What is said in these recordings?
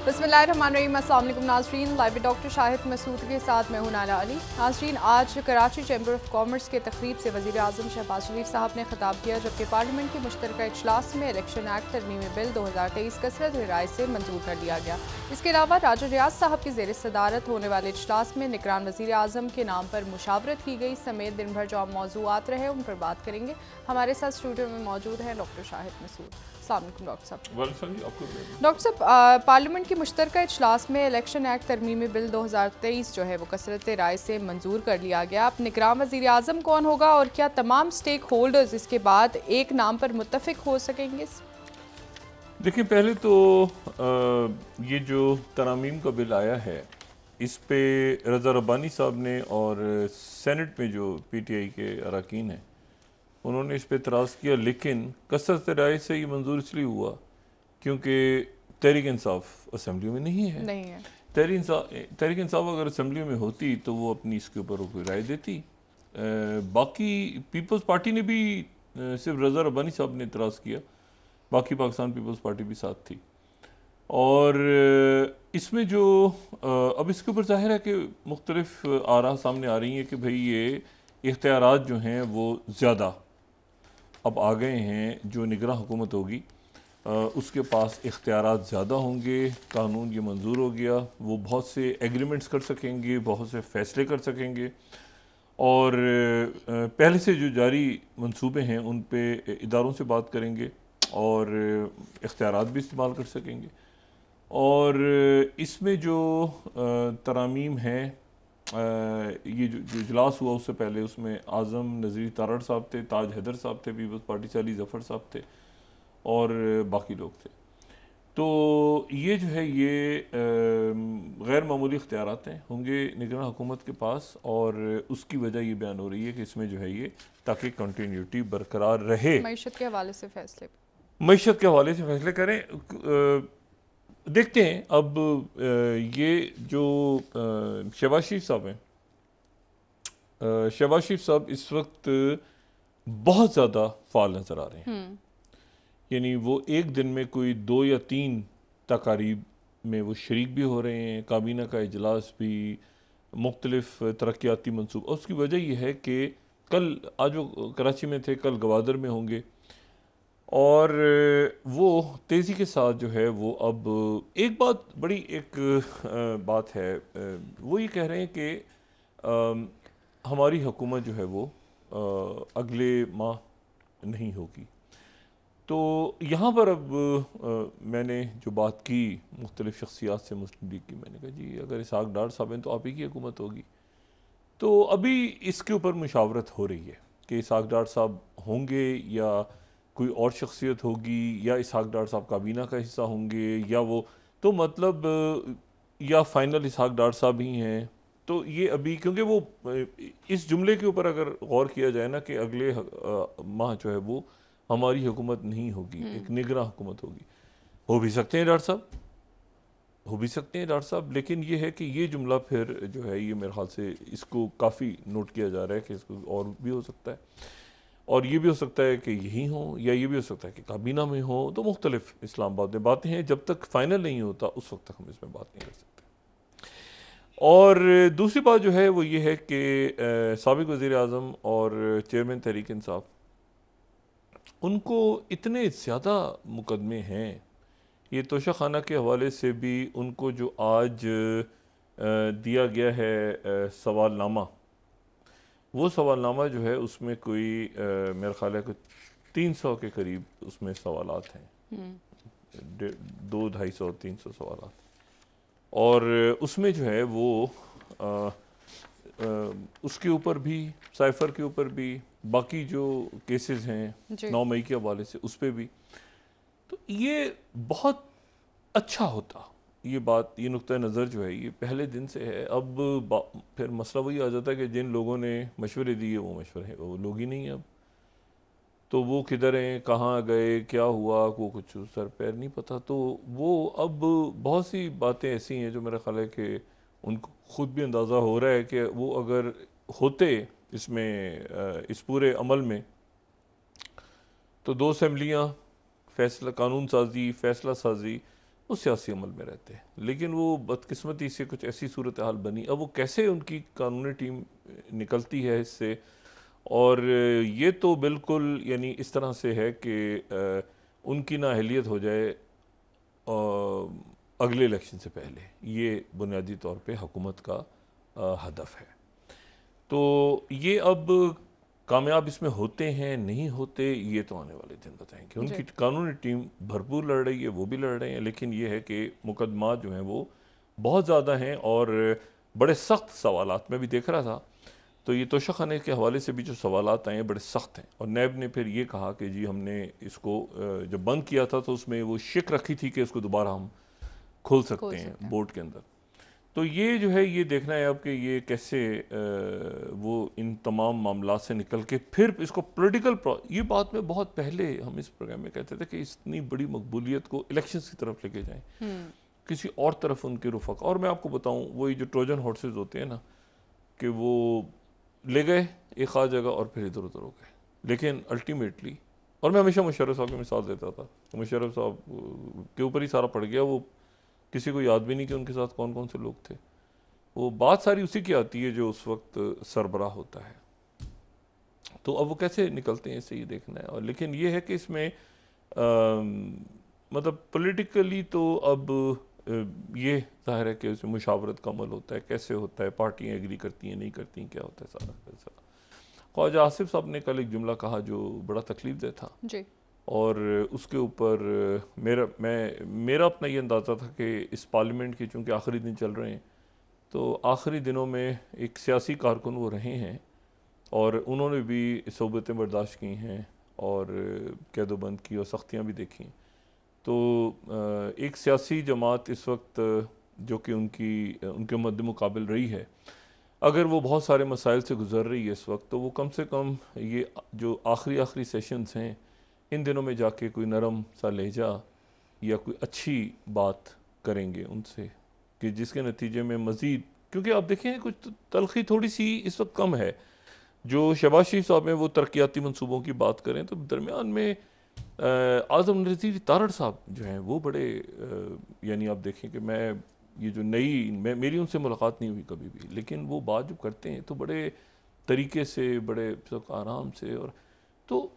बिस्मिल्लाहिर्रहमानिर्रहीम। अस्सलाम वालेकुम नाज़रीन, लाइव डॉक्टर शाहिद मसूद के साथ मैं हूं नाला अली। नाज़रीन, आज कराची चैम्बर ऑफ कॉमर्स के तकरीब से वज़ीर आज़म शहबाज शरीफ साहब ने खिताब किया, जबकि पार्लियामेंट की मुश्तरका इजलास में इलेक्शन एक्ट तरमीमी बिल 2023 कसरत राय से मंजूर कर दिया गया। इसके अलावा राजा रियाज साहब की ज़ेर सदारत होने वाले इजलास में निगरान वज़ीर आज़म के नाम पर मुशावरत की गई समेत दिन भर जो मौज़ूआत रहे उन पर बात करेंगे। हमारे साथ स्टूडियो में मौजूद हैं डॉक्टर शाहिद मसूद। अस्सलाम वालेकुम डॉक्टर साहब। डॉक्टर साहब, पार्लियामेंट की मुश्तरका इजलास में इलेक्शन एक्ट तरमीमी बिल 2023 जो है वो कसरत राय से मंजूर कर लिया गया। अब निगरान वज़ीर आज़म कौन होगा और क्या तमाम स्टेक होल्डर्स इसके बाद एक नाम पर मुत्तफिक हो सकेंगे? देखिए, पहले तो ये जो तरमीम का बिल आया है इस पे रज़ा रब्बानी साहब ने और सेनेट में जो PTI के अरकान हैं उन्होंने इस पे एतराज़ किया, लेकिन कसरत राय से ये मंजूर इसलिए हुआ क्योंकि तहरीक इंसाफ असेंबली में नहीं है। तहरीक इंसाफ अगर असेंबली में होती तो वो अपनी इसके ऊपर कोई राय देती। बाकी पीपल्स पार्टी ने भी सिर्फ रज़ा रब्बानी साहब ने एतराज़ किया, बाकी पाकिस्तान पीपल्स पार्टी भी साथ थी। और इसमें जो अब इसके ऊपर जाहिर है कि मुख्तलिफ आरा सामने आ रही हैं कि भाई ये इख्तियारात जो हैं वो ज़्यादा अब आ गए हैं। जो निगरान हुकूमत होगी उसके पास इख्तियारात ज़्यादा होंगे। कानून ये मंजूर हो गया, वो बहुत से एग्रीमेंट्स कर सकेंगे, बहुत से फ़ैसले कर सकेंगे और पहले से जो जारी मंसूबे हैं उन पे इदारों से बात करेंगे और इख्तियारात भी इस्तेमाल कर सकेंगे। और इसमें जो तरामीम हैं, ये जो इजलास हुआ उससे पहले उसमें आज़म नज़ीर तारड़ साहब थे, ताज हैदर साहब थे पीपल्स पार्टी से, अली ज़फ़र साहब थे और बाकी लोग थे। तो ये जो है ये गैर मामूली इख्तियारात हैं होंगे निगरान हुकूमत के पास और उसकी वजह ये बयान हो रही है कि इसमें जो है ये ताकि कंटिन्यूटी बरकरार रहे, मईशत के हवाले से फैसले करें। देखते हैं अब ये जो शहबाज शरीफ साहब हैं, शहबाज शरीफ साहब इस वक्त बहुत ज़्यादा फ़ाल नज़र आ रहे हैं। यानी वो एक दिन में कोई 2 या 3 तकारीब में वो शरीक भी हो रहे हैं, काबीना का इजलास भी, मुख्तलिफ तरक्याती मनसूब। और उसकी वजह यह है कि कल आज वो कराची में थे, कल गवादर में होंगे और वो तेज़ी के साथ जो है वो अब एक बात बड़ी बात है, वो ये कह रहे हैं कि हमारी हुकूमत जो है वो अगले माह नहीं होगी। तो यहाँ पर अब मैंने जो बात की मुख्तलिफ शख्सियात से मुस्लिम लीग की, मैंने कहा जी अगर इसहाक डार साहब हैं तो आप ही की हुकूमत होगी। तो अभी इसके ऊपर मुशावरत हो रही है कि इसहाक डार साहब होंगे या कोई और शख्सियत होगी या इसहाक डार साहब काबीना का हिस्सा होंगे या वो, तो मतलब या फाइनल इसहाक डार साहब ही हैं। तो ये अभी क्योंकि वो इस जुमले के ऊपर अगर गौर किया जाए ना कि अगले माह जो है वो हमारी हुकूमत नहीं होगी, एक निगरान हुकूमत होगी, हो भी सकते हैं डॉक्टर साहब, हो भी सकते हैं डॉक्टर साहब, लेकिन ये है कि ये जुमला फिर जो है ये मेरे ख्याल से इसको काफ़ी नोट किया जा रहा है कि इसको और भी हो सकता है और ये भी हो सकता है कि यही हो या ये भी हो सकता है कि काबीना में हो। तो मुख्तलिफ इस्लामाबाद में बातें हैं, जब तक फाइनल नहीं होता उस वक्त तक हम इसमें बात नहीं कर सकते। और दूसरी बात जो है वो ये है कि साबिक़ वज़ीर आज़म और चेयरमैन तहरीक इंसाफ, उनको इतने ज़्यादा मुकदमे हैं, ये तोशा खाना के हवाले से भी उनको जो आज दिया गया है सवालनामा, वो सवालनामा जो है उसमें कोई मेरा ख्याल है कि 300 के करीब उसमें सवालात हैं, 200-250-300 सवालात। और उसमें जो है वो उसके ऊपर भी, साइफर के ऊपर भी, बाकी जो केसेस हैं 9 मई के हवाले से उस पर भी। तो ये बहुत अच्छा होता, ये बात, ये नुक्ता नज़र जो है ये पहले दिन से है। अब फिर मसला वही आ जाता है कि जिन लोगों ने मशवरे दिए वो मशवरे वो लोग ही नहीं हैं अब, तो वो किधर हैं, कहाँ गए, क्या हुआ, वो कुछ सर पैर नहीं पता। तो वो अब बहुत सी बातें ऐसी हैं जो मेरा ख्याल है कि उनको ख़ुद भी अंदाज़ा हो रहा है कि वो अगर होते इसमें इस पूरे अमल में तो 2 असम्बलियाँ, फैसला कानून साजी, फैसला साजी, वो सियासी अमल में रहते हैं। लेकिन वो बदकिस्मती से कुछ ऐसी सूरत हाल बनी, अब वो कैसे उनकी कानूनी टीम निकलती है इससे, और ये तो बिल्कुल यानी इस तरह से है कि उनकी नाअहलियत हो जाए अगले इलेक्शन से पहले, ये बुनियादी तौर पे हुकूमत का हदफ है। तो ये अब कामयाब इसमें होते हैं नहीं होते, ये तो आने वाले दिन बताएंगे। उनकी कानूनी टीम भरपूर लड़ रही है, वो भी लड़ रहे हैं, लेकिन ये है कि मुकदमा जो हैं वो बहुत ज़्यादा हैं और बड़े सख्त सवालात में भी देख रहा था। तो ये तोशा खाने के हवाले से भी जो सवालात आए हैं बड़े सख्त हैं, और नैब ने फिर ये कहा कि जी हमने इसको जब बंद किया था तो उसमें वो शिक रखी थी कि इसको दोबारा हम खोल सकते हैं बोर्ड के अंदर। तो ये जो है ये देखना है अब कि ये कैसे वो इन तमाम मामला से निकल के फिर इसको पॉलिटिकल, ये बात में बहुत पहले हम इस प्रोग्राम में कहते थे कि इतनी बड़ी मकबूलियत को इलेक्शंस की तरफ लेके जाएं, किसी और तरफ उनके रुफक। और मैं आपको बताऊं वही जो ट्रोजन हॉर्सेस होते हैं ना, कि वो ले गए एक खास जगह और फिर इधर उधर हो गए, लेकिन अल्टीमेटली, और मैं हमेशा मुशर्रफ साहब की मिसाल देता था, मुशर्रफ साहब के ऊपर ही सारा पड़ गया, वो किसी को याद भी नहीं कि उनके साथ कौन कौन से लोग थे। वो बात सारी उसी की आती है जो उस वक्त सरबराह होता है। तो अब वो कैसे निकलते हैं इससे ये देखना है। और लेकिन ये है कि इसमें मतलब पॉलिटिकली तो अब ये जाहिर है कि उसमें मुशावरत का अमल होता है, कैसे होता है, पार्टियाँ एग्री करती हैं नहीं करती हैं, क्या होता है सारा। ख्वाजा आसिफ साहब ने कल एक जुमला कहा जो बड़ा तकलीफ दे था जी, और उसके ऊपर मेरा अपना ये अंदाज़ा था कि इस पार्लियामेंट के चूँकि आखिरी दिन चल रहे हैं, तो आखिरी दिनों में एक सियासी कारकुन वो रहे हैं और उन्होंने भी सोबतें बर्दाश्त की हैं और कैदोबंद की और सख्तियाँ भी देखी। तो एक सियासी जमात इस वक्त जो कि उनके मद्दे मुकाबिल रही है, अगर वो बहुत सारे मसाइल से गुजर रही है इस वक्त, तो वो कम से कम ये जो आखिरी सेशंस हैं इन दिनों में जाके कोई नरम सा लहजा या कोई अच्छी बात करेंगे उनसे, कि जिसके नतीजे में मज़ीद, क्योंकि आप देखें कुछ तलखी थोड़ी सी इस वक्त कम है। जो शहबाज शरीफ साहब में वो तरक्याती मंसूबों की बात करें तो दरमियान में आज़म नज़ीर तारड़ साहब जो हैं वो बड़े यानी आप देखें कि मैं ये जो मेरी उनसे मुलाकात नहीं हुई कभी भी, लेकिन वो बात जो करते हैं तो बड़े तरीके से, बड़े आराम से, और तो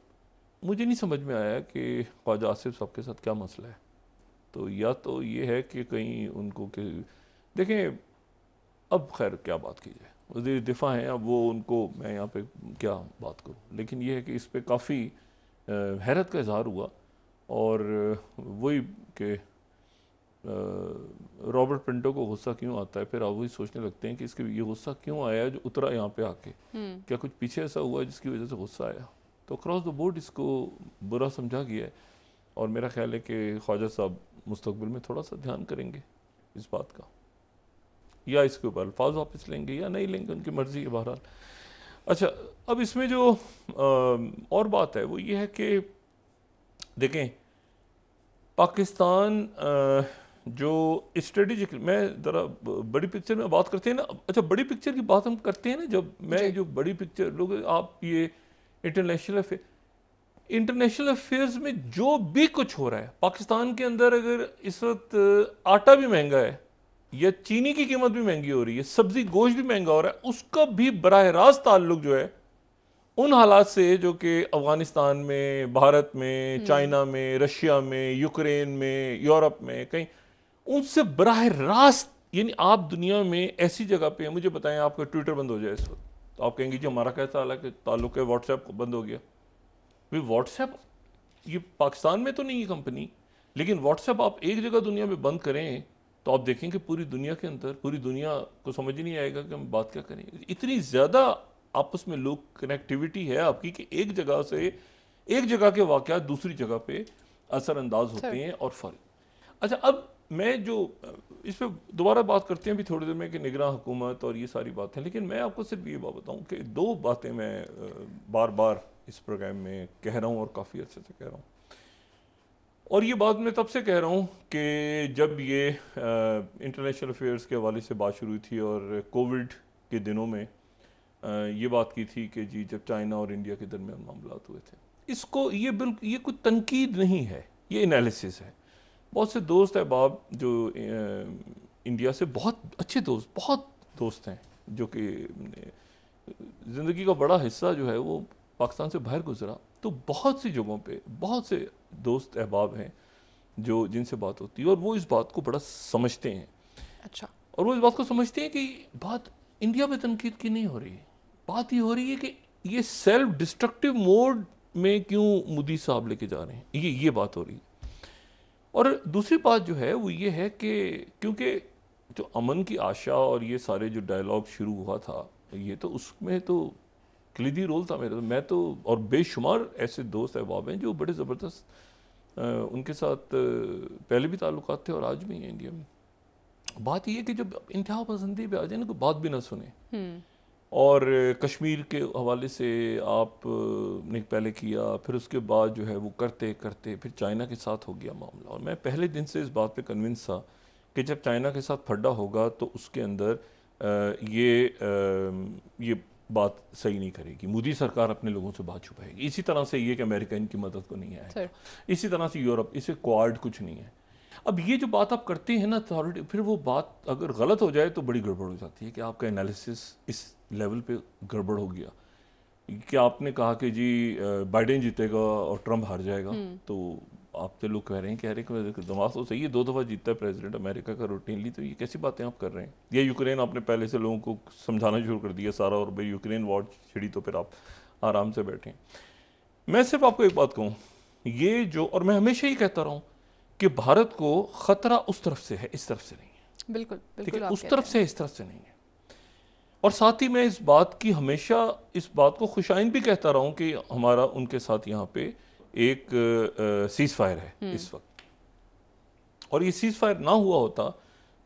मुझे नहीं समझ में आया कि ख्वाजा आसिफ साहब के साथ क्या मसला है। तो या तो ये है कि कहीं उनको कि देखें, अब खैर क्या बात की जाए, वज़ीर दिफा हैं, अब वो उनको मैं यहाँ पे क्या बात करूँ, लेकिन ये है कि इस पर काफ़ी हैरत का इजहार हुआ। और वही कि रॉबर्ट पिंटो को गुस्सा क्यों आता है, फिर आप वही सोचने लगते हैं कि इसके ये गुस्सा क्यों आया जो उतरा यहाँ पे आके, क्या कुछ पीछे ऐसा हुआ जिसकी वजह से गुस्सा आया। तो क्रॉस द बोर्ड इसको बुरा समझा गया है, और मेरा ख्याल है कि ख्वाजा साहब मुस्तकबिल में थोड़ा सा ध्यान करेंगे इस बात का, या इसके ऊपर अल्फाज वापस लेंगे या नहीं लेंगे, उनकी मर्जी है बहरहाल। अच्छा, अब इसमें जो और बात है वो ये है कि देखें पाकिस्तान जो स्ट्रेटेजिक, मैं ज़रा बड़ी पिक्चर में बात करते हैं ना। अच्छा, बड़ी पिक्चर की बात हम करते हैं ना, जब मैं जो बड़ी पिक्चर लोग, आप ये इंटरनेशनल अफेयर्स में जो भी कुछ हो रहा है पाकिस्तान के अंदर, अगर इस वक्त आटा भी महंगा है या चीनी की कीमत भी महंगी हो रही है, सब्जी गोश्त भी महंगा हो रहा है, उसका भी बराह रास्त ताल्लुक जो है उन हालात से जो कि अफगानिस्तान में, भारत में, चाइना में, रशिया में, यूक्रेन में, यूरोप में, कहीं उनसे बराह रास्त। यानी आप दुनिया में ऐसी जगह पे हैं, मुझे बताएं आपका ट्विटर बंद हो जाए इस वक्त, तो आप कहेंगे जी हमारा कैसा ताल्लुक है, व्हाट्सएप बंद हो गया। भाई व्हाट्सएप ये पाकिस्तान में तो नहीं है कंपनी, लेकिन व्हाट्सएप आप एक जगह दुनिया में बंद करें तो आप देखें कि पूरी दुनिया के अंदर, पूरी दुनिया को समझ ही नहीं आएगा कि हम बात क्या करें। इतनी ज़्यादा आपस में लोग कनेक्टिविटी है आपकी कि एक जगह से, एक जगह के वाक़यात दूसरी जगह पे असरअंदाज होते हैं और फर्क। अच्छा, अब मैं जो इस पर दोबारा बात करते हैं भी थोड़ी देर में कि निगरान हुकूमत और ये सारी बातें, लेकिन मैं आपको सिर्फ ये बात बताऊँ कि दो बातें मैं बार बार इस प्रोग्राम में कह रहा हूँ और काफ़ी अच्छे से कह रहा हूँ, और ये बात मैं तब से कह रहा हूँ कि जब ये इंटरनेशनल अफेयर्स के हवाले से बात शुरू हुई थी और कोविड के दिनों में ये बात की थी कि जी जब चाइना और इंडिया के दरमियान मामला हुए थे, इसको ये बिल्कुल ये कोई तनकीद नहीं है, ये एनालिसिस है। बहुत से दोस्त अहबाब जो इंडिया से बहुत अच्छे दोस्त, बहुत दोस्त हैं, जो कि ज़िंदगी का बड़ा हिस्सा जो है वो पाकिस्तान से बाहर गुजरा, तो बहुत सी जगहों पे बहुत से दोस्त अहबाब हैं जो जिनसे बात होती है और वो इस बात को बड़ा समझते हैं। अच्छा। और वो इस बात को समझते हैं कि बात इंडिया पे तनकीद की नहीं हो रही है, बात ये हो रही है कि ये सेल्फ डिस्ट्रक्टिव मोड में क्यों मोदी साहब लेके जा रहे हैं, ये बात हो रही है। और दूसरी बात जो है वो ये है कि क्योंकि जो अमन की आशा और ये सारे जो डायलॉग शुरू हुआ था, ये तो उसमें तो कलीदी रोल था मेरा। मैं तो और बेशुमार ऐसे दोस्त अहबाब हैं जो बड़े ज़बरदस्त उनके साथ पहले भी ताल्लुकात थे और आज भी हैं इंडिया में। बात ये है कि जब इंतहा पसंदी पे आ जाए ना तो बात भी ना सुने। और कश्मीर के हवाले से आप ने पहले किया, फिर उसके बाद जो है वो करते करते फिर चाइना के साथ हो गया मामला। और मैं पहले दिन से इस बात पे कन्विंस था कि जब चाइना के साथ फड्डा होगा तो उसके अंदर ये बात सही नहीं करेगी, मोदी सरकार अपने लोगों से बात छुपाएगी। इसी तरह से ये कि अमेरिका इनकी मदद को नहीं आएगा, इसी तरह से यूरोप, इसे क्वाड कुछ नहीं है। अब ये जो बात आप करते हैं ना अथॉरिटी, फिर वो बात अगर गलत हो जाए तो बड़ी गड़बड़ हो जाती है कि आपका एनालिसिस इस लेवल पे गड़बड़ हो गया कि आपने कहा कि जी बाइडेन जीतेगा और ट्रंप हार जाएगा। तो आप तो लोग कह रहे हैं कि दिमाग तो सही है, 2 दफ़ा जीतता है प्रेसिडेंट अमेरिका का रूटीनली, तो ये कैसी बातें आप कर रहे हैं। या यूक्रेन आपने पहले से लोगों को समझाना शुरू कर दिया सारा, और भाई यूक्रेन वॉर छिड़ी तो फिर आप आराम से बैठें। मैं सिर्फ आपको एक बात कहूँ, ये जो, और मैं हमेशा ही कहता रहा हूँ कि भारत को खतरा उस तरफ से है, इस तरफ से नहीं है। बिल्कुल, ठीक है, उस तरफ से, इस तरफ से नहीं है। और साथ ही मैं इस बात की हमेशा इस बात को खुशाइन भी कहता रहा हूं कि हमारा उनके साथ यहाँ पे एक सीज फायर है इस वक्त, और ये सीज फायर ना हुआ होता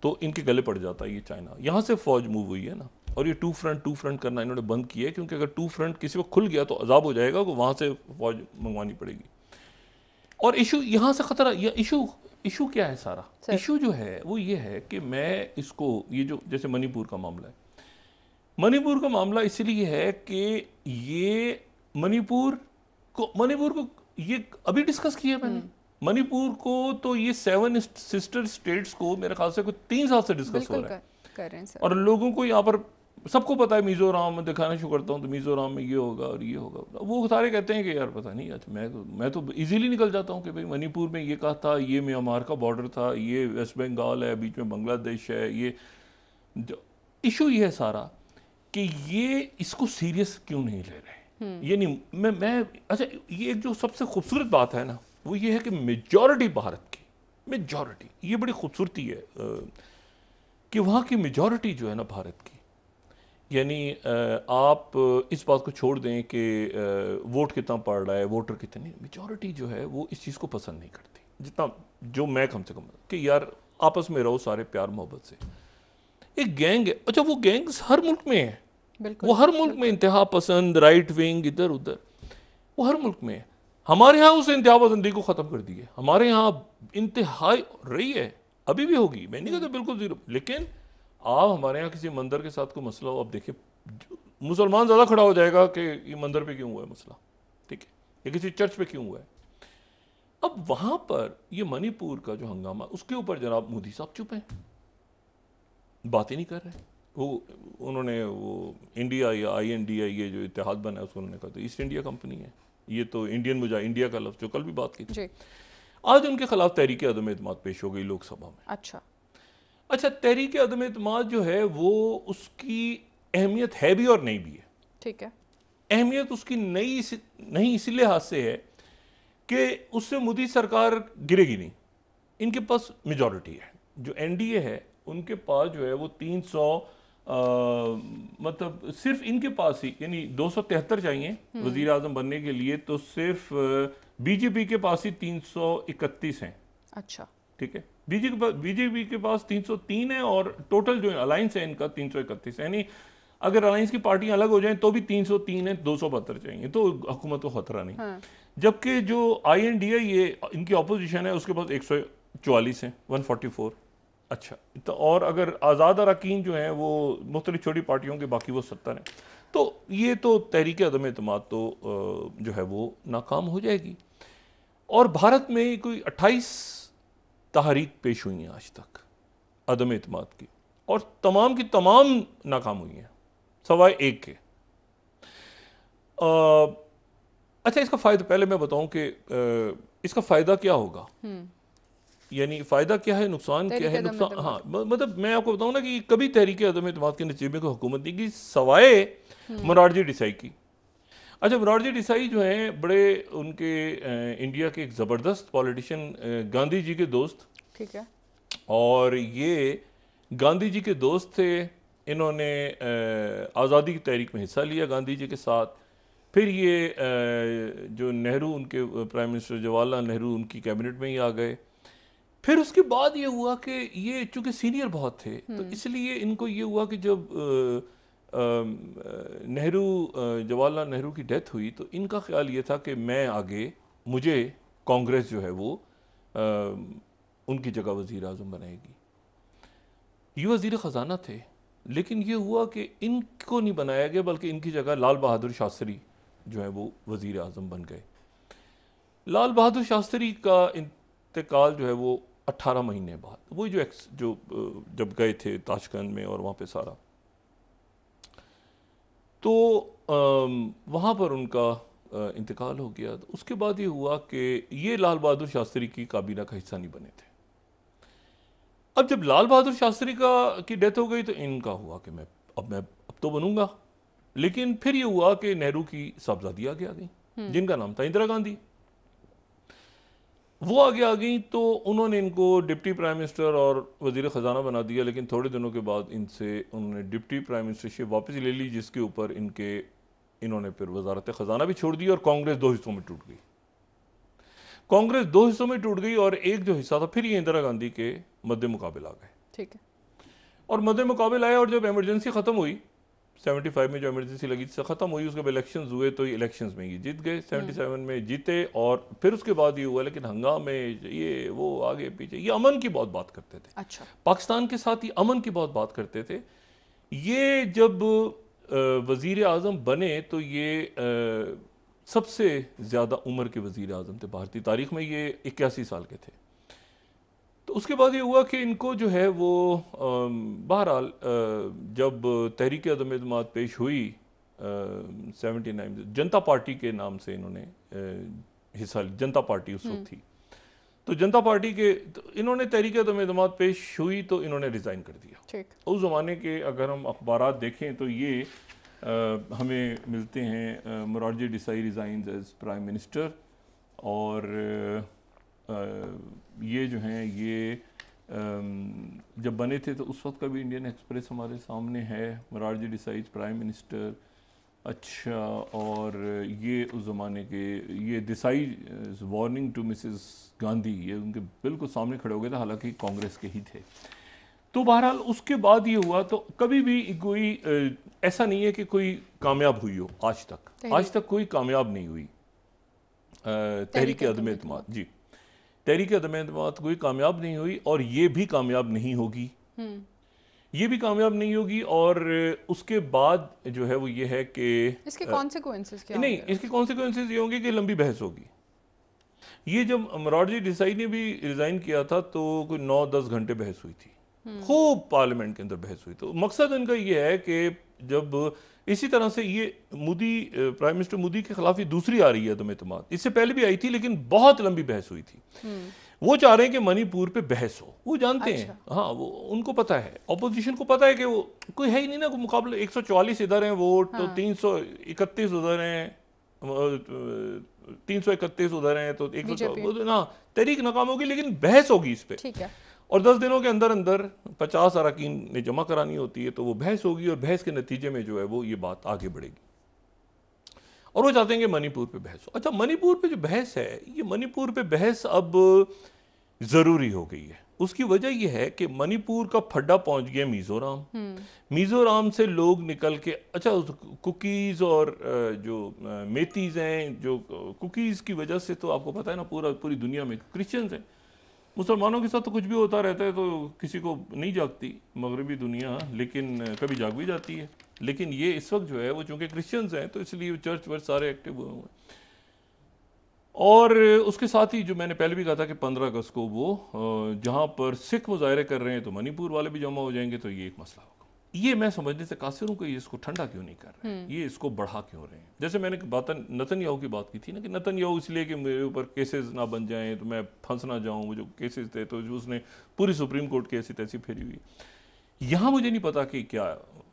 तो इनके गले पड़ जाता ये चाइना। यहाँ से फौज मूव हुई है ना, और ये टू फ्रंट करना इन्होंने बंद किया है, क्योंकि अगर टू फ्रंट किसी वक्त खुल गया तो अजाब हो जाएगा कि वहाँ से फौज मंगवानी पड़ेगी। और इशू यहाँ से खतरा, या इशू क्या है सारा? इशू जो है वो ये है कि मैं इसको, ये जो जैसे मणिपुर का मामला है, मणिपुर का मामला इसलिए है कि ये मणिपुर को ये अभी डिस्कस किया मैंने। मणिपुर को तो ये 7 सिस्टर स्टेट्स को मेरे ख्याल से कोई 3 साल से डिस्कस हो रहा है कर रहे हैं सर। और लोगों को यहाँ पर सबको पता है, मिजोरम में दिखाना शुरू करता हूँ तो मिजोरम में ये होगा और ये होगा, वो सारे कहते हैं कि यार पता नहीं, अच्छा मैं तो इजीली निकल जाता हूँ कि भाई मणिपुर में ये कहा था, ये म्यांमार का बॉर्डर था, ये वेस्ट बंगाल है, बीच में बांग्लादेश है। ये इशू ये है सारा कि ये इसको सीरियस क्यों नहीं ले रहे। ये नहीं, मैं अच्छा, ये एक जो सबसे खूबसूरत बात है ना वो ये है कि मेजॉरिटी भारत की, मेजॉरिटी, ये बड़ी खूबसूरती है कि वहाँ की मेजॉरिटी जो है ना भारत की, यानी आप इस बात को छोड़ दें कि वोट कितना पड़ रहा है, वोटर कितने, मेजॉरिटी जो है वो इस चीज़ को पसंद नहीं करती, जितना जो मैं कम से कम, कि यार आपस में रहो सारे प्यार मोहब्बत से। एक गैंग है, अच्छा वो गैंग्स हर मुल्क में है, वो हर मुल्क में इंतहा पसंद, राइट विंग, इधर उधर, वो हर मुल्क में है। हमारे यहाँ उस इंतहा पसंदी को ख़त्म कर दिया, हमारे यहाँ इंतहाई रही है, अभी भी होगी, मैं नहीं कहता बिल्कुल जीरो, लेकिन आप हमारे यहाँ किसी मंदिर के साथ कोई मसला हो, आप देखिए मुसलमान ज़्यादा खड़ा हो जाएगा कि ये मंदिर पे क्यों हुआ है मसला, ठीक है, या किसी चर्च पे क्यों हुआ है। अब वहाँ पर ये मणिपुर का जो हंगामा, उसके ऊपर जनाब मोदी साहब चुप हैं, बात ही नहीं कर रहे। वो उन्होंने वो इंडिया या INDI ये जो इत्तेहाद बना है उसको उन्होंने कहा तो ईस्ट इंडिया कंपनी है, ये तो इंडियन मुजाहिद, इंडिया का लफ्ज़ जो कल भी बात की थी, आज उनके खिलाफ तहरीक अदम एतमाद पेश हो गई लोकसभा में। अच्छा, तहरीक अदम एतमाद जो है वो उसकी अहमियत है भी और नहीं भी है, ठीक है। अहमियत उसकी नहीं इसी लिहाज से है कि उससे मोदी सरकार गिरेगी नहीं, इनके पास मेजॉरिटी है। जो NDA है उनके पास जो है वो 300 मतलब सिर्फ इनके पास ही, यानी 273 चाहिए वजीर आजम बनने के लिए, तो सिर्फ BJP के पास ही 331 हैं। अच्छा, ठीक है, BJP के पास 303 है और टोटल जो अलायंस है इनका 331 है, यानी अगर अलायंस की पार्टियां अलग हो जाएं तो भी 303 है, 272 चाहिए, तो हुकूमत को खतरा नहीं। हाँ। जबकि जो INDI ये इनकी ऑपोजिशन है उसके पास 144 है, 144। अच्छा, तो और अगर आज़ाद अरकान जो हैं वो मुख्तलिफ छोटी पार्टियों के, बाकी वो 70 हैं, तो ये तो तहरीक अदम एतमाद तो जो है वो नाकाम हो जाएगी। और भारत में कोई 28 तहरीक पेश हुई हैं आज तक अदम एतमाद की, और तमाम की तमाम नाकाम हुई हैं सवाए एक के। अच्छा, इसका फ़ायदा पहले मैं बताऊं कि इसका फ़ायदा क्या होगा, यानी फ़ायदा क्या है, नुकसान क्या है। नुकसान, हाँ, मतलब मैं आपको बताऊं ना कि कभी तहरीक अदम एतमाद के नतीजे में कोई हुकूमत नहीं की सवाए मोरारजी देसाई की। अच्छा, मोरारजी देसाई जो हैं बड़े उनके इंडिया के एक ज़बरदस्त पॉलिटिशियन, गांधी जी के दोस्त, ठीक है, और ये गांधी जी के दोस्त थे। इन्होंने आज़ादी की तहरीक में हिस्सा लिया गांधी जी के साथ। फिर ये जो नेहरू, उनके प्राइम मिनिस्टर जवाहरलाल नेहरू, उनकी कैबिनेट में ही आ गए। फिर उसके बाद ये हुआ कि ये चूँकि सीनियर बहुत थे, तो इसलिए इनको ये हुआ कि जब नेहरू, जवाहरलाल नेहरू की डेथ हुई, तो इनका ख्याल ये था कि मैं आगे, मुझे कांग्रेस जो है वो उनकी जगह वज़ीर आज़म बनाएगी। ये वज़ीर ख़जाना थे, लेकिन ये हुआ कि इनको नहीं बनाया गया, बल्कि इनकी जगह लाल बहादुर शास्त्री जो है वो वज़ीर आज़म बन गए। लाल बहादुर शास्त्री का इंतकाल जो है वो 18 महीने बाद, वो जो जब गए थे ताशकंद में और वहाँ पे सारा, तो वहाँ पर उनका इंतकाल हो गया। तो उसके बाद ये हुआ कि ये लाल बहादुर शास्त्री की काबीना का हिस्सा नहीं बने थे। अब जब लाल बहादुर शास्त्री की डेथ हो गई, तो इनका हुआ कि मैं अब तो बनूंगा। लेकिन फिर ये हुआ कि नेहरू की साहबजादी आगे आ गई, जिनका नाम था इंदिरा गांधी। वो आगे आ गई, तो उन्होंने इनको डिप्टी प्राइम मिनिस्टर और वज़ीर ख़जाना बना दिया। लेकिन थोड़े दिनों के बाद उन्होंने डिप्टी प्राइम मिनिस्टरशिप वापस ले ली, जिसके ऊपर इन्होंने फिर वजारत ख़जाना भी छोड़ दी, और कांग्रेस दो हिस्सों में टूट गई। कांग्रेस दो हिस्सों में टूट गई, और एक जो हिस्सा था फिर ये इंदिरा गांधी के मद्दे मुकाबिल आ गए। ठीक है, और मद्दे मुकाबिल आए, और जब एमरजेंसी ख़त्म हुई 75 में, जो एमरजेंसी लगी थी ख़त्म हुई, उसके बाद इलेक्शंस हुए, तो ये इलेक्शंस में ये जीत गए, 77 में जीते। और फिर उसके बाद ये हुआ, लेकिन हंगामे, ये वो आगे पीछे, ये अमन की बहुत बात करते थे। अच्छा, पाकिस्तान के साथ ये अमन की बहुत बात करते थे। ये जब वज़ीर आज़म बने, तो ये सबसे ज़्यादा उम्र के वज़ीर आज़म थे भारतीय तारीख़ में, ये 81 साल के थे। तो उसके बाद ये हुआ कि इनको जो है वो बहरहाल जब तहरीक अदम एतमाद पेश हुई 79, जनता पार्टी के नाम से इन्होंने हिस्सा लिया, जनता पार्टी उस वक्त थी। तो जनता पार्टी के, तो इन्होंने तहरीक अदम एतमाद पेश हुई, तो इन्होंने रिज़ाइन कर दिया। ठीक, उस ज़माने के अगर हम अखबारात देखें, तो ये हमें मिलते हैं, Morarji Desai resigns as prime minister, और ये जो हैं ये जब बने थे, तो उस वक्त का भी इंडियन एक्सप्रेस हमारे सामने है, मोरारजी देसाई प्राइम मिनिस्टर। अच्छा, और ये उस ज़माने के, ये Desai warning to Mrs Gandhi, ये उनके बिल्कुल सामने खड़े हो गए थे, हालांकि कांग्रेस के ही थे। तो बहरहाल उसके बाद ये हुआ, तो कभी भी कोई ऐसा नहीं है कि कोई कामयाब हुई हो आज तक कोई कामयाब नहीं हुई तहरीक अदम एतमाद। जी, तहरीक अदम एतमाद कोई कामयाब नहीं हुई, और ये भी कामयाब नहीं होगी, ये भी कामयाब नहीं होगी। और उसके बाद जो है वो ये है कि इसके कॉन्सिक्वेंसेस क्या नहीं, इसके कॉन्सिक्वेंसेस ये होंगे कि लंबी बहस होगी। ये जब मोरारजी देसाई ने भी रिज़ाइन किया था, तो कोई 9-10 घंटे बहस हुई थी, खूब पार्लियामेंट के अंदर बहस हुई। तो मकसद इनका ये है कि जब इसी तरह से ये मोदी, प्राइम मिनिस्टर मोदी के खिलाफ ये दूसरी आ रही है अदम एतमाद, इससे पहले भी आई थी, लेकिन बहुत लंबी बहस हुई थी। वो चाह रहे हैं कि मणिपुर पे बहस हो, वो जानते हैं, हाँ, वो उनको पता है, ऑपोजिशन को पता है कि वो कोई है ही नहीं ना, कोई मुकाबला। 144 इधर हैं वोट, तो 331 उधर हैं, 331 उधर हैं, तो 100 ना, तहरीक नाकाम होगी, लेकिन बहस होगी इस पे। ठीक है, और 10 दिनों के अंदर अंदर 50 अरकान ने जमा करानी होती है, तो वो बहस होगी, और बहस के नतीजे में जो है वो ये बात आगे बढ़ेगी, और वो चाहते हैं कि मणिपुर पे बहस हो। अच्छा, मणिपुर पे जो बहस है, ये मणिपुर पे बहस अब ज़रूरी हो गई है। उसकी वजह यह है कि मणिपुर का फड्डा पहुंच गया मिज़ोरम। मिज़ोरम से लोग निकल के, अच्छा, कुकीज़ और जो मेतीज़ हैं, जो कुकीज़ की वजह से, तो आपको पता है ना, पूरी दुनिया में क्रिश्चियंस हैं, मुसलमानों के साथ तो कुछ भी होता रहता है, तो किसी को नहीं जागती मगरबी दुनिया, लेकिन कभी जाग भी जाती है। लेकिन ये इस वक्त जो है वो चूँकि क्रिश्चियंस हैं, तो इसलिए चर्च वर्च सारे एक्टिव हुए हैं। और उसके साथ ही जो मैंने पहले भी कहा था कि 15 अगस्त को वो जहाँ पर सिख मुजाहरे कर रहे हैं तो मणिपुर वाले भी जमा हो जाएंगे, तो ये एक मसला होगा। ये मैं समझने से कासिर हूँ कि ये इसको ठंडा क्यों नहीं कर रहे हैं, ये इसको बढ़ा क्यों रहे हैं। जैसे मैंने नेतन्याहू की बात की थी ना, कि नेतन्याहू इसलिए कि मेरे ऊपर केसेस ना बन जाएं तो मैं फंस ना जाऊँ, वो जो केसेस थे तो जो उसने पूरी सुप्रीम कोर्ट की ऐसी तैसी फेरी हुई। यहाँ मुझे नहीं पता कि क्या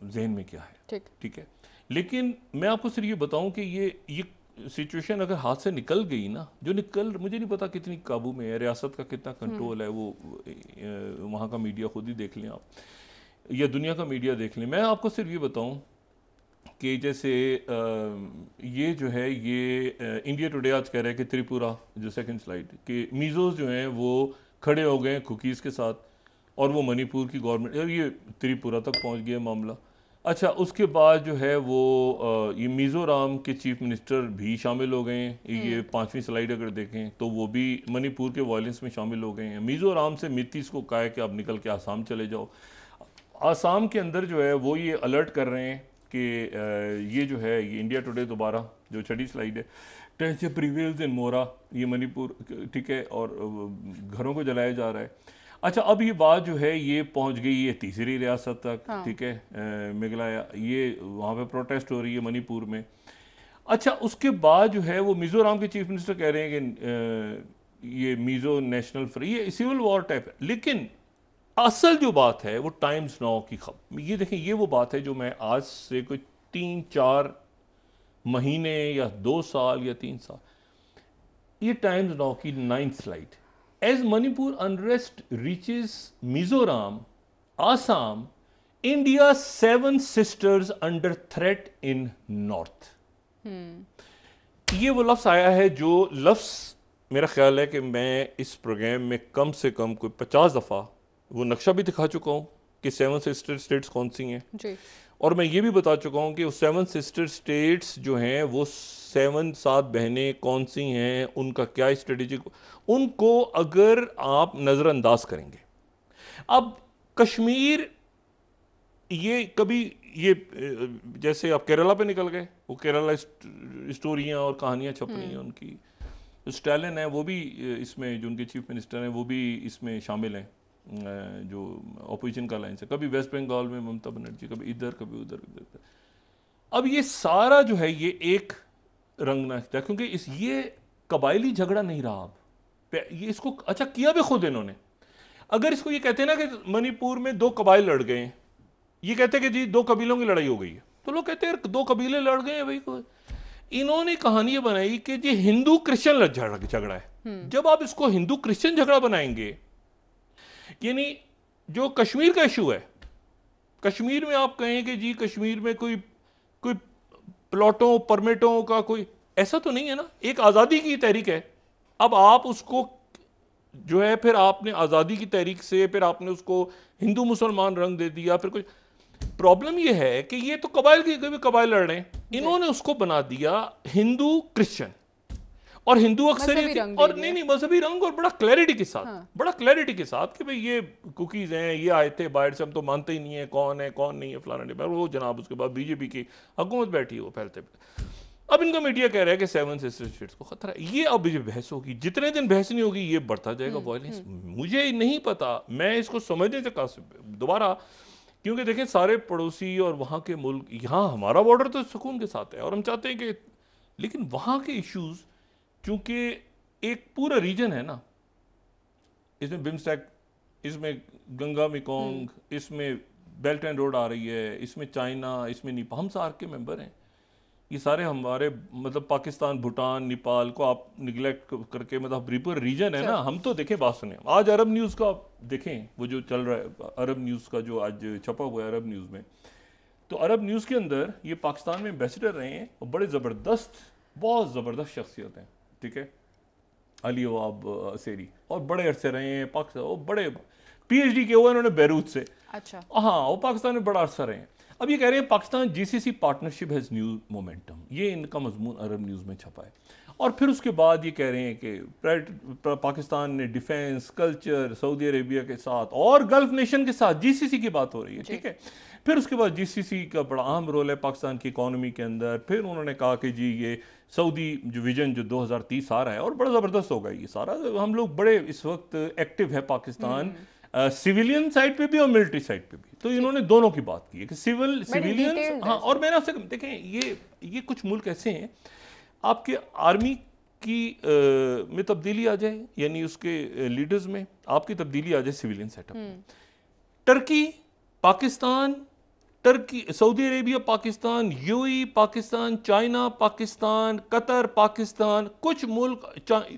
जहन में क्या है, ठीक है, लेकिन मैं आपको सिर्फ ये बताऊं कि ये सिचुएशन अगर हाथ से निकल गई ना, जो मुझे नहीं पता कितनी काबू में है, रियासत का कितना कंट्रोल है, वो वहाँ का मीडिया खुद ही देख लें आप, या दुनिया का मीडिया देख लें। मैं आपको सिर्फ ये बताऊं कि जैसे ये जो है ये इंडिया टुडे आज कह रहा है कि त्रिपुरा, जो सेकंड स्लाइड, कि मीज़ोज जो हैं वो खड़े हो गए कुकीज़ के साथ, और वो मणिपुर की गवर्नमेंट, और ये त्रिपुरा तक पहुंच गया मामला। अच्छा, उसके बाद जो है वो ये मिज़ोरम के चीफ मिनिस्टर भी शामिल हो गए हैं। ये 5वीं स्लाइड अगर देखें तो वो भी मणिपुर के वायलेंस में शामिल हो गए हैं। मिज़ोरम से नीतीश को कहा है कि आप निकल के आसाम चले जाओ। आसाम के अंदर जो है वो ये अलर्ट कर रहे हैं कि ये जो है ये इंडिया टुडे दोबारा जो 6वीं स्लाइड है, टेंशन प्रिवेल्स इन मोरा, ये मणिपुर, ठीक है, और घरों को जलाया जा रहा है। अच्छा, अब ये बात जो है ये पहुंच गई है तीसरी रियासत तक, ठीक है, मेघालय, ये वहाँ पे प्रोटेस्ट हो रही है मणिपुर में। अच्छा, उसके बाद जो है वो मिज़ोरम के चीफ मिनिस्टर कह रहे हैं कि ये मिज़ो नेशनल फ्री, ये सिविल वॉर टाइप है। लेकिन असल जो बात है वो टाइम्स नाउ की खबर, ये देखें, ये वो बात है जो मैं आज से कोई 3-4 महीने या 2 साल या 3 साल, ये टाइम्स नाउ की 9th slide, as Manipur unrest reaches Mizoram, Assam, India's 7 sisters under threat in north. ये वो लफ्ज़ आया है जो लफ्ज़ मेरा ख्याल है कि मैं इस प्रोग्राम में कम से कम कोई 50 दफ़ा वो नक्शा भी दिखा चुका हूँ कि 7 सिस्टर स्टेट्स कौन सी हैं जी। और मैं ये भी बता चुका हूँ कि वो 7 सिस्टर स्टेट्स जो हैं वो 7 बहनें कौन सी हैं, उनका क्या स्ट्रेटेजिक, उनको अगर आप नज़रअंदाज करेंगे। अब कश्मीर, ये कभी ये जैसे आप केरला पे निकल गए, वो केरला स्टोरियाँ और कहानियाँ छपनी हैं उनकी। स्टालिन है वो भी इसमें, जो उनके चीफ मिनिस्टर हैं वो भी इसमें शामिल हैं, जो अपोजिशन का लाइन से, कभी वेस्ट बंगाल में ममता बनर्जी, कभी इधर कभी उधर। अब ये सारा जो है ये एक रंग ना, क्योंकि ये कबायली झगड़ा नहीं रहा। अब ये इसको अच्छा किया भी खुद इन्होंने। अगर इसको ये कहते हैं ना कि मणिपुर में 2 कबाइल लड़ गए हैं, ये कहते हैं कि जी 2 कबीलों की लड़ाई हो गई है, तो लोग कहते हैं 2 कबीले लड़ गए हैं भाई। इन्होंने कहानी ये बनाई कि जी हिंदू क्रिश्चियन झगड़ा है। जब आप इसको हिंदू क्रिश्चियन झगड़ा बनाएंगे, यानी जो कश्मीर का इशू है, कश्मीर में आप कहें कि जी कश्मीर में कोई प्लॉटों परमिटों का कोई ऐसा तो नहीं है ना, एक आज़ादी की तहरीक है। अब आप उसको जो है फिर आपने आज़ादी की तहरीक से फिर आपने उसको हिंदू मुसलमान रंग दे दिया, फिर कुछ प्रॉब्लम ये है कि ये तो कबाइल लड़ रहे हैं, इन्होंने उसको बना दिया हिंदू क्रिश्चियन और हिंदू अक्सरियत और नहीं मजहबी रंग, और बड़ा क्लैरिटी के साथ, बड़ा क्लैरिटी के साथ कि भाई ये कुकीज हैं, ये आए थे बाहर से, हम तो मानते ही नहीं है कौन नहीं है फलाना। वो जनाब उसके बाद बीजेपी की हुकूमत बैठी है वो फैलते। अब इनका मीडिया कह रहा है कि 7 सिस्टर स्टेट्स को खतरा है। ये अब ये बहस होगी, जितने दिन बहस नहीं होगी ये बढ़ता जाएगा वायलेंस। मुझे नहीं पता, मैं इसको समझने से दोबारा, क्योंकि देखें सारे पड़ोसी और वहाँ के मुल्क, यहाँ हमारा बॉर्डर तो सुकून के साथ है और हम चाहते हैं कि, लेकिन वहाँ के इश्यूज, चूंकि एक पूरा रीजन है ना, इसमें बिम्स्टेक, इसमें गंगा मेकोंग, इसमें बेल्ट एंड रोड आ रही है, इसमें चाइना, इसमें नेपाल, हम सार्क के मेंबर हैं। ये सारे हमारे मतलब पाकिस्तान, भूटान, नेपाल को आप निगलेक्ट करके मतलब पूरा रीजन है ना। हम तो देखें, बात सुने, आज अरब न्यूज़ का देखें, वो जो चल रहा है अरब न्यूज़ का जो आज छपा हुआ है अरब न्यूज़ में, तो अरब न्यूज़ के अंदर ये पाकिस्तान में एम्बेसडर रहे हैं और बड़े ज़बरदस्त, बहुत ज़बरदस्त शख्सियत हैं, ठीक है, अली अवाब असेरी, और बड़े अरसे रहे हैं पाकिस्तान, वो बड़े PhD किया हुआ इन्होंने बैरूत से। अच्छा, हाँ, वो पाकिस्तान में बड़ा अरसा रहे हैं। अब ये कह रहे हैं Pakistan GCC partnership has new momentum, ये इनका मजमून अरब न्यूज़ में छपा है। और फिर उसके बाद ये कह रहे हैं कि पाकिस्तान ने डिफेंस, कल्चर, सऊदी अरेबिया के साथ और गल्फ नेशन के साथ जीसीसी की बात हो रही है, ठीक है। फिर उसके बाद जीसीसी का बड़ा अहम रोल है पाकिस्तान की इकोनॉमी के अंदर। फिर उन्होंने कहा कि जी ये सऊदी जो विजन जो 2030 आ रहा है और बड़ा ज़बरदस्त होगा ये सारा, हम लोग बड़े इस वक्त एक्टिव है पाकिस्तान सिविलियन साइड पे भी और मिलिट्री साइड पे भी। तो इन्होंने दोनों की बात की है कि सिविलियन, हाँ। और मैंने आपसे देखें ये कुछ मुल्क ऐसे हैं आपके आर्मी की में तब्दीली आ जाए, यानी उसके लीडर्स में आपकी तब्दीली आ जाए civilian setup. Turkey, Pakistan, Turkey, Saudi Arabia Pakistan, UAE Pakistan, China Pakistan, Qatar Pakistan, कुछ मुल्क,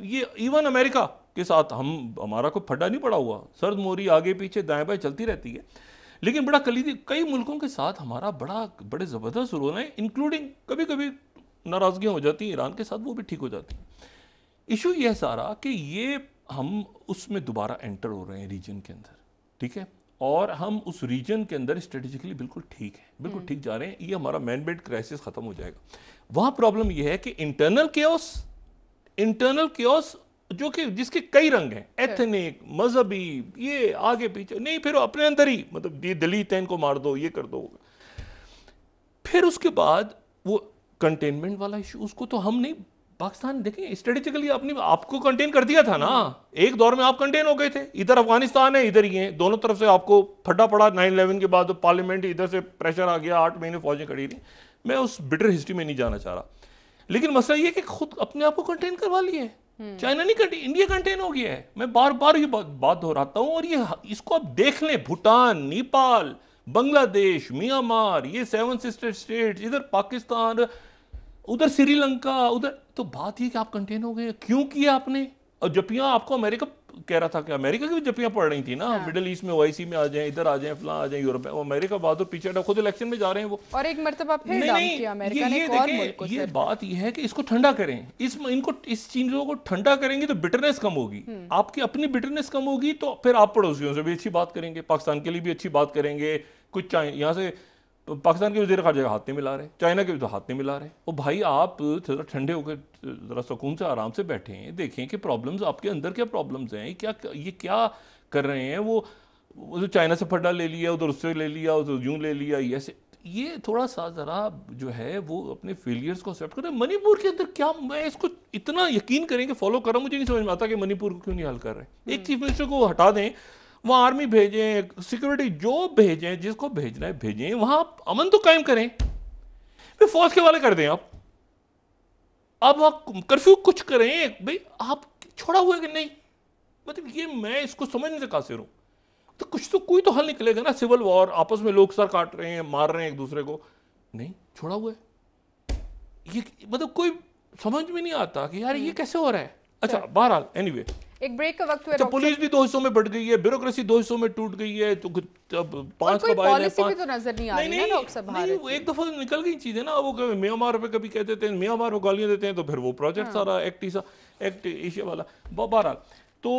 ये इवन अमेरिका के साथ हमारा कोई फड्डा नहीं पड़ा हुआ, सर्द मोरी आगे पीछे दाएं बाएं चलती रहती है, लेकिन बड़ा कलीदी कई मुल्कों के साथ हमारा बड़े ज़बरदस्त रोल है, इंक्लूडिंग कभी कभी नाराज़गियाँ हो जाती हैं ईरान के साथ, वो भी ठीक हो जाती हैं। इशू ये है सारा कि ये हम उसमें दोबारा एंटर हो रहे हैं रीजन के अंदर, ठीक है, और हम उस रीजन के अंदर स्ट्रेटेजिकली बिल्कुल ठीक है, बिल्कुल ठीक जा रहे हैं। ये हमारा मैन मेड क्राइसिस खत्म हो जाएगा। वहाँ प्रॉब्लम ये है कि इंटरनल केओस जो कि जिसके कई रंग हैं, एथनिक, मजहबी, ये आगे पीछे नहीं, फिर अपने अंदर ही मतलब ये दलित हैं इनको मार दो, ये कर दो। फिर उसके बाद वो कंटेनमेंट वाला इशू, उसको तो हम नहीं, पाकिस्तान देखें स्ट्रेटेजिकली आपको कंटेन कर दिया था ना, एक दौर में आप कंटेन हो गए थे। इधर अफगानिस्तान है, इधर ही है, दोनों तरफ से आपको फटा पड़ा। 9/11 के बाद पार्लियामेंट इधर से प्रेशर आ गया, 8 महीने फौजें खड़ी रही। मैं उस बिटर हिस्ट्री में नहीं जाना चाह रहा, लेकिन मसला ये कि खुद अपने आप को कंटेन करवा लिए। चाइना नहीं कंटेन, इंडिया कंटेन हो गया है। मैं बार बार ये बात दोहराता हूं, और ये इसको आप देख लें, भूटान, नेपाल, बांग्लादेश, म्यांमार, ये 7 सिस्टर स्टेट्स, इधर पाकिस्तान, उधर श्रीलंका, उधर, तो बात ये कि आप कंटेन हो गए। क्यों किया आपने? और जपियां आपको अमेरिका कह रहा था कि अमेरिका की भी जपियां पड़ रही थी ना, मिडिल ईस्ट में ओआईसी में आ जाएं, इधर आ जाएं, फलां आ जाएं, यूरोप में। अमेरिका बहादुर पीछे खुद इलेक्शन में जा रहे हैं वो, और एक मर्तबा फिर डाउन किया अमेरिका ने एक और मुल्क को। ये बात ये है कि इसको ठंडा करें, इस चीजों को ठंडा करेंगे तो बिटरनेस कम होगी, आपकी अपनी बिटरनेस कम होगी, तो फिर आप पड़ोसियों से भी अच्छी बात करेंगे, पाकिस्तान के लिए भी अच्छी बात करेंगे। कुछ यहाँ से पाकिस्तान के वज़ीर ख़ारजा हाथ नहीं मिला रहे, चाइना के भी तो हाथ नहीं मिला रहे। और भाई आप थोड़ा ठंडे होकर ज़रा सुकून से आराम से बैठे हैं, देखें कि प्रॉब्लम्स आपके अंदर क्या प्रॉब्लम्स हैं, ये क्या कर रहे हैं। वो चाइना से फड्डा ले लिया, उधर उससे ले लिया, उधर यूँ ले लिया, ऐसे। ये थोड़ा सा ज़रा जो है वो अपने फेलियर्स को एक्सेप्ट करें। मणिपुर के अंदर क्या, मैं इसको इतना यकीन करें कि फॉलो कर रहा हूँ, मुझे नहीं समझ में आता कि मणिपुर को क्यों नहीं हल कर रहे। एक चीफ मिनिस्टर को हटा दें, वहाँ आर्मी भेजें, सिक्योरिटी जो भेजें, जिसको भेजना है भेजें, वहाँ अमन तो कायम करें, फिर फौज के वाले कर दें। आप वहाँ कर्फ्यू कुछ करें भाई, आप छोड़ा हुआ है कि नहीं, मतलब ये मैं इसको समझने से कासिर हूँ। तो कुछ तो कोई तो हल निकलेगा ना। सिविल वॉर, आपस में लोग सर काट रहे हैं, मार रहे हैं एक दूसरे को, नहीं छोड़ा हुआ है ये, मतलब कोई समझ में नहीं आता कि यार ये कैसे हो रहा है। अच्छा, बहरहाल एनीवे, एक ब्रेक का वक्त हुआ, तो पुलिस भी 2 हिस्सों में बढ़ गई है, ब्यूरोक्रेसी 2 हिस्सों में टूट गई है, तो अब 5 कबाइल है, 5 तो नजर नहीं आ रही ना लोकसभा। नहीं, वो एक दफा निकल गई चीजें ना। वो कभी म्यांमार पे कभी कहते थे, म्यांमार में गालियां देते हैं, तो फिर वो प्रोजेक्ट सारा एक्ट एशिया वाला। बहरहाल, तो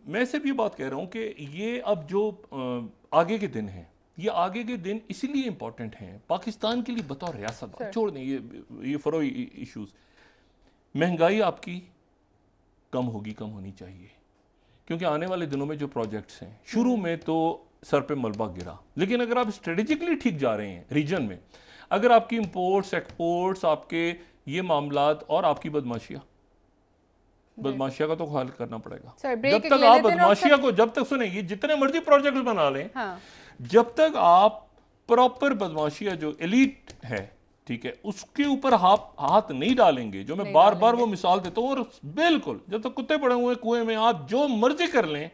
मैं सिर्फ ये बात कह रहा हूँ कि ये अब जो आगे के दिन हैं, ये आगे के दिन इसीलिए इंपॉर्टेंट हैं पाकिस्तान के लिए बतौर रियासत। छोड़ दें ये फरो इश्यूज। महंगाई आपकी कम होनी चाहिए, क्योंकि आने वाले दिनों में जो प्रोजेक्ट्स हैं, शुरू में तो सर पे मलबा गिरा, लेकिन अगर आप स्ट्रेटेजिकली ठीक जा रहे हैं रीजन में, अगर आपकी इंपोर्ट्स एक्सपोर्ट्स, आपके ये मामलात और आपकी बदमाशिया का तो हल करना पड़ेगा। जब तक आप बदमाशिया को, जब तक सुने, ये जितने मर्जी प्रोजेक्ट बना लें, जब तक आप प्रॉपर बदमाशिया जो एलीट है, ठीक है, उसके ऊपर हाथ नहीं डालेंगे, जो मैं बार बार वो मिसाल देता हूँ। और बिल्कुल जब तक कुत्ते पड़े हुए कुएं में, आप जो मर्जी कर लें,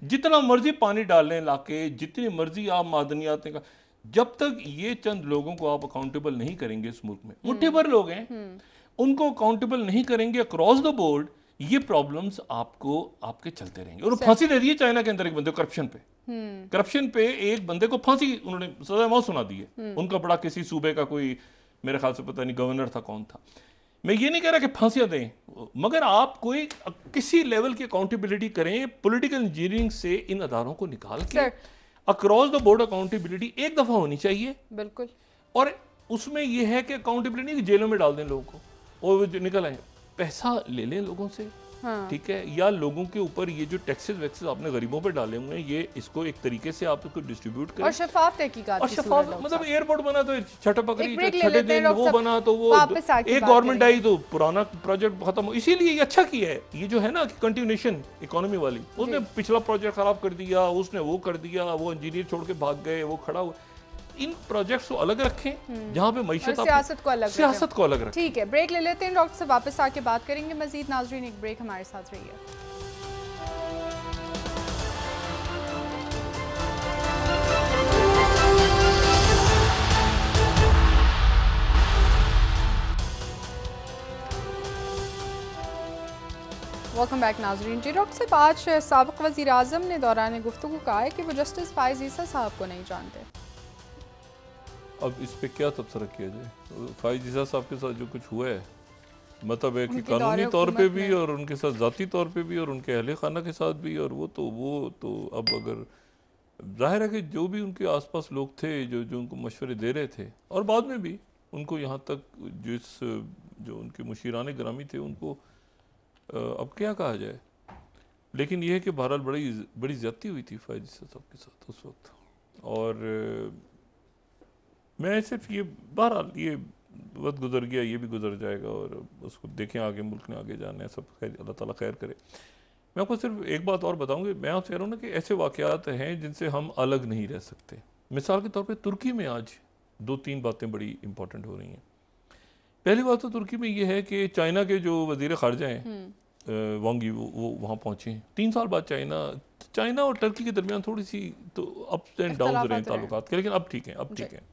जितना मर्जी पानी डाल लें लाके, जितनी मर्जी आप मादनियात का, जब तक ये चंद लोगों को आप अकाउंटेबल नहीं करेंगे, इस मुल्क में मुट्ठी भर लोग हैं, उनको अकाउंटेबल नहीं करेंगे अक्रॉस द बोर्ड, ये प्रॉब्लम्स आपके चलते रहेंगे। और फांसी दे दी है चाइना के अंदर एक बंदे को करप्शन पे एक बंदे को फांसी, उन्होंने सजा मौत सुना दी है। उनका बड़ा किसी सूबे का कोई, मेरे ख्याल से पता नहीं गवर्नर था, कौन था। मैं ये नहीं कह रहा कि फांसियां दें, मगर आप कोई किसी लेवल की अकाउंटेबिलिटी करें। पॉलिटिकल इंजीनियरिंग से इन अदारों को निकाल के अक्रॉस द बोर्ड अकाउंटेबिलिटी एक दफा होनी चाहिए, बिल्कुल। और उसमें यह है कि अकाउंटेबिलिटी जेलों में डाल दें लोगों को, और वो जो निकल आए, पैसा ले लें लोगों से, हाँ। ठीक है, या लोगों के ऊपर ये जो टैक्सेस वैक्सेस आपने गरीबों पर डाले हुए हैं, ये इसको एक तरीके से आप इसको डिस्ट्रीब्यूट करें और शफाफ तहकीकात और की शफाफ, सूरत मतलब एयरपोर्ट बना तो छठा पकड़ी, एक ब्रेक ले छठे लेते हैं दिन डॉक्टर वो साहब, बना तो वो वापस आके एक बात गवर्नमेंट करेंगे। आई तो पुराना प्रोजेक्ट खत्म हो, इसीलिए ये अच्छा किया है, ये जो है ना कि कंटिन्यूएशन इकोनॉमी वाली, उसने पिछला प्रोजेक्ट खराब कर दिया, उसने वो कर दिया, वो इंजीनियर छोड़ के भाग गए, वो खड़ा हुआ। इन प्रोजेक्ट्स को अलग रखें जहाँ पे मईशत, सियासत को अलग सियासत को अलग रखें। ठीक है, ब्रेक ले लेते हैं डॉक्टर साहब, वापस आके बात करेंगे मजीद। नाजरीन, एक ब्रेक हमारे साथ रही है। वेलकम बैक नाजरीन। जी डॉक्टर साहब, आज साबिक़ वज़ीर आज़म ने दौरान गुफ्तगू कहा है कि वो जस्टिस फ़ाइज़ ईसा साहब को नहीं जानते। अब इस पे क्या तबसरा किया जाए? फ़ाइज़ ईसा साहब के साथ जो कुछ हुआ है, मतलब है कि कानूनी तौर पे भी और उनके साथ ज़ाती तौर पे भी और उनके अहले खाना के साथ भी, और वो तो अब अगर जाहिर है कि जो भी उनके आसपास लोग थे जो उनको मशवरे दे रहे थे, और बाद में भी उनको यहाँ तक जो उनके मुशीराने ग्रामी थे उनको अब क्या कहा जाए, लेकिन यह है कि बहरहाल बड़ी ज़्यादती हुई थी फ़ाइज़ ईसा साहब के साथ उस वक्त। और मैं सिर्फ ये, बहरहाल ये वक्त गुजर गया, ये भी गुजर जाएगा, और उसको देखें, आगे मुल्क ने आगे जाना है, सब खैर, अल्लाह ताला खैर करे। मैं आपको सिर्फ एक बात और बताऊंगी, मैं आपसे कह रहा हूँ ना कि ऐसे वाक़यात हैं जिनसे हम अलग नहीं रह सकते। मिसाल के तौर पे तुर्की में आज 2-3 बातें बड़ी इंपॉर्टेंट हो रही हैं। पहली बात तो तुर्की में ये है कि चाइना के जो वज़ीर ख़ारजा हैं वांग यी, वो वहाँ पहुँचे हैं 3 साल बाद। चाइना और टर्की के दरमियान थोड़ी सी तो अप्स एंड डाउन रहे हैं ताल्लुकात के, लेकिन अब ठीक है, अब ठीक है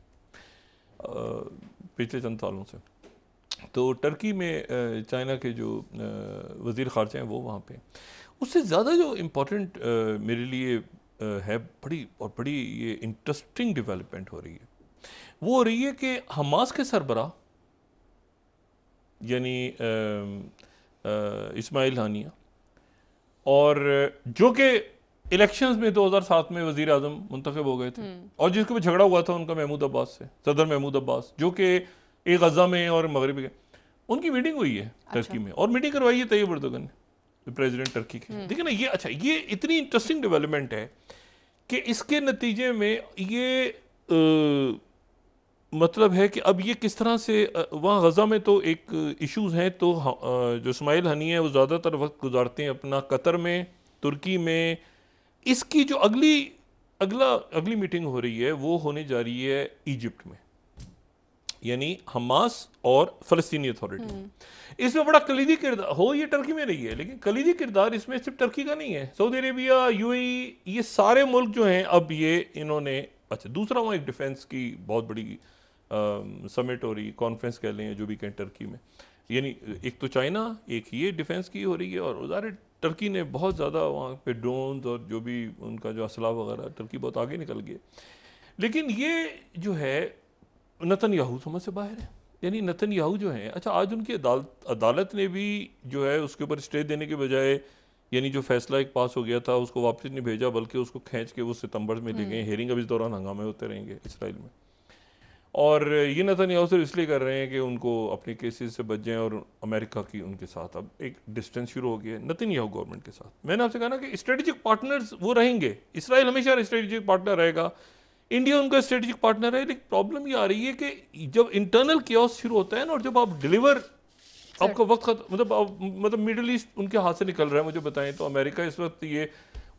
पिछले चंद सालों से। तो टर्की में चाइना के जो वज़ीर ख़ारजा हैं वो वहाँ पे। उससे ज़्यादा जो इम्पोर्टेंट मेरे लिए है, बड़ी ये इंटरेस्टिंग डेवलपमेंट हो रही है, वो हो रही है कि हमास के सरबराह यानी इस्माइल हानिया, और जो कि इलेक्शंस में 2007 में वज़ीर आज़म मुंतखब हो गए थे, और जिसके भी झगड़ा हुआ था उनका महमूद अब्बास से, सदर महमूद अब्बास, जो कि एक गज़ा में और मगरिब के, उनकी मीटिंग हुई है टर्की में, और मीटिंग करवाई है तैयब एर्दोगन ने, प्रेसिडेंट टर्की के। देखिए ना, ये अच्छा, ये इतनी इंटरेस्टिंग डेवलपमेंट है कि इसके नतीजे में ये मतलब है कि अब ये किस तरह से वहाँ गज़ा में तो एक इश्यूज़ हैं, तो जो इस्माइल हनी है वो ज़्यादातर वक्त गुजारते हैं अपना कतर में, तुर्की में। इसकी जो अगली मीटिंग हो रही है वो होने जा रही है इजिप्ट में, यानी हमास और फ़लस्तीनी अथॉरिटी। इसमें बड़ा कलीदी किरदार हो, ये टर्की में रही है, लेकिन कलीदी किरदार इसमें सिर्फ टर्की का नहीं है, सऊदी अरेबिया, यूएई, ये सारे मुल्क जो हैं अब ये इन्होंने। अच्छा, दूसरा वहाँ एक डिफेंस की बहुत बड़ी समिट हो रही, कॉन्फ्रेंस कह लें, जो भी कहें टर्की में, यानी एक तो चाइना, एक ये डिफेंस की हो रही है, और ज़ाहिर टर्की ने बहुत ज़्यादा वहाँ पे ड्रोन्स और जो भी उनका जो असला वगैरह, टर्की बहुत आगे निकल गए। लेकिन ये जो है नेतन्याहू समझ से बाहर है, यानी नेतन्याहू जो है, अच्छा आज उनकी अदालत ने भी जो है उसके ऊपर स्टे देने के बजाय, यानी जो फैसला एक पास हो गया था उसको वापस नहीं भेजा, बल्कि उसको खींच के वो सितंबर में ले गए। हेयरिंग अब इस दौरान हंगामे होते रहेंगे इसराइल में, और ये नेतन्याहू सिर्फ इसलिए कर रहे हैं कि उनको अपने केसेस से बच जाएं, और अमेरिका की उनके साथ अब एक डिस्टेंस शुरू हो गया है नेतन्याहू गवर्नमेंट के साथ। मैंने आपसे कहा ना कि स्ट्रेटेजिक पार्टनर्स वो रहेंगे, इसराइल हमेशा स्ट्रेटेजिक पार्टनर रहेगा, इंडिया उनका स्ट्रेटेजिक पार्टनर है। लेकिन प्रॉब्लम ये आ रही है कि जब इंटरनल कियोस शुरू होता है ना, और जब आप डिलीवर, आपका वक्त मतलब मिडिल ईस्ट उनके हाथ से निकल रहा है। मुझे बताएं तो अमेरिका इस वक्त ये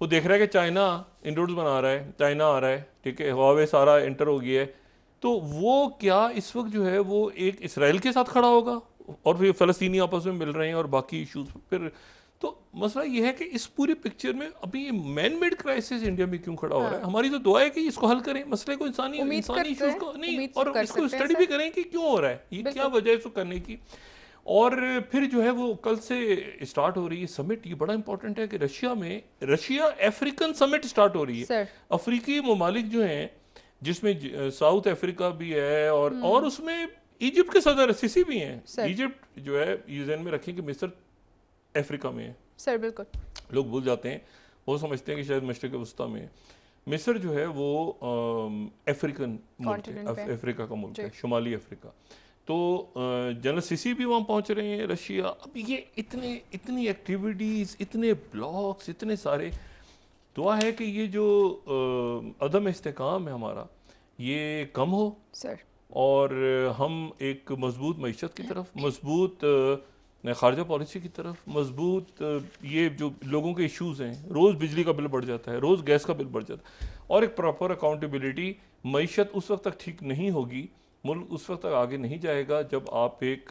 वो देख रहा है कि चाइना इंडोर्स बना रहा है, चाइना आ रहा है, ठीक है, हुआवे सारा एंटर हो गया है, तो वो क्या इस वक्त जो है वो एक इसराइल के साथ खड़ा होगा, और फिर फ़लस्तीनी आपस में मिल रहे हैं और बाकी इश्यूज। फिर तो मसला ये है कि इस पूरी पिक्चर में अभी ये मैन मेड क्राइसिस इंडिया में क्यों खड़ा हो रहा है। हमारी तो दुआ है कि इसको हल करें, मसले को, इंसानी इश्यूज को नहीं, और इसको स्टडी भी करें कि क्यों हो रहा है, ये क्या वजह है इसको करने की। और फिर जो है वो कल से स्टार्ट हो रही है समिट, ये बड़ा इंपॉर्टेंट है कि रशिया अफ्रीकन समिट स्टार्ट हो रही है। अफ्रीकी ममालिक जो हैं, जिसमें साउथ अफ्रीका भी है, और उसमें इजिप्ट के सदर सिसी भी हैं। इजिप्ट जो है ये ज़हन में रखें कि मिस्र अफ्रीका में है। सर बिल्कुल, लोग भूल जाते हैं, वो समझते हैं कि शायद मशरिक़ वस्ता में है। मिस्र जो है वो अफ्रीकन मुल्क है, अफ्रीका का मुल्क है, शुमाली अफ्रीका। तो जनरल सीसी भी वहाँ पहुँच रहे हैं रशिया। अब ये इतनी एक्टिविटीज़, इतने ब्लॉक्स, इतने सारे, दुआ है कि ये जो अदम इस्तेकाम है हमारा ये कम हो सर, और हम एक मजबूत मईशत की तरफ, मजबूत खारजा पॉलिसी की तरफ, मजबूत ये जो लोगों के इश्यूज़ हैं, रोज़ बिजली का बिल बढ़ जाता है, रोज़ गैस का बिल बढ़ जाता है, और एक प्रॉपर अकाउंटेबिलिटी, मईशत उस वक्त तक ठीक नहीं होगी, मुल्क उस वक्त तक आगे नहीं जाएगा जब आप एक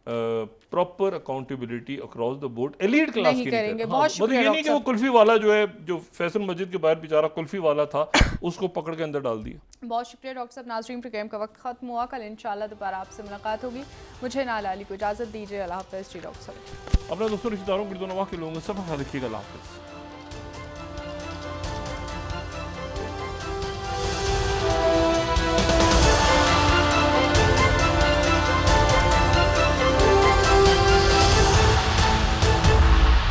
proper accountability across the board elite class की करेंगे। हाँ, बहुत मतलब ये नहीं कि वो कुल्फी वाला जो है, जो फैसल मस्जिद के बाहर बेचारा कुल्फी वाला था, उसको पकड़ के अंदर डाल दिया। बहुत शुक्रिया डॉक्टर साहब। नाज़रीन, प्रोग्राम का वक्त खत्म हुआ, कल इंशाल्लाह दोबारा आपसे मुलाकात होगी। मुझे नाला अली को इजाज़त दीजिए। अल्लाह हाफ़िज़ जी डॉक्टर साहब। अपने दोस्तों रिश्तेदारों के दोनों के लोगों को सब ख्याल रखिएगा। अल्लाह हाफ़िज़।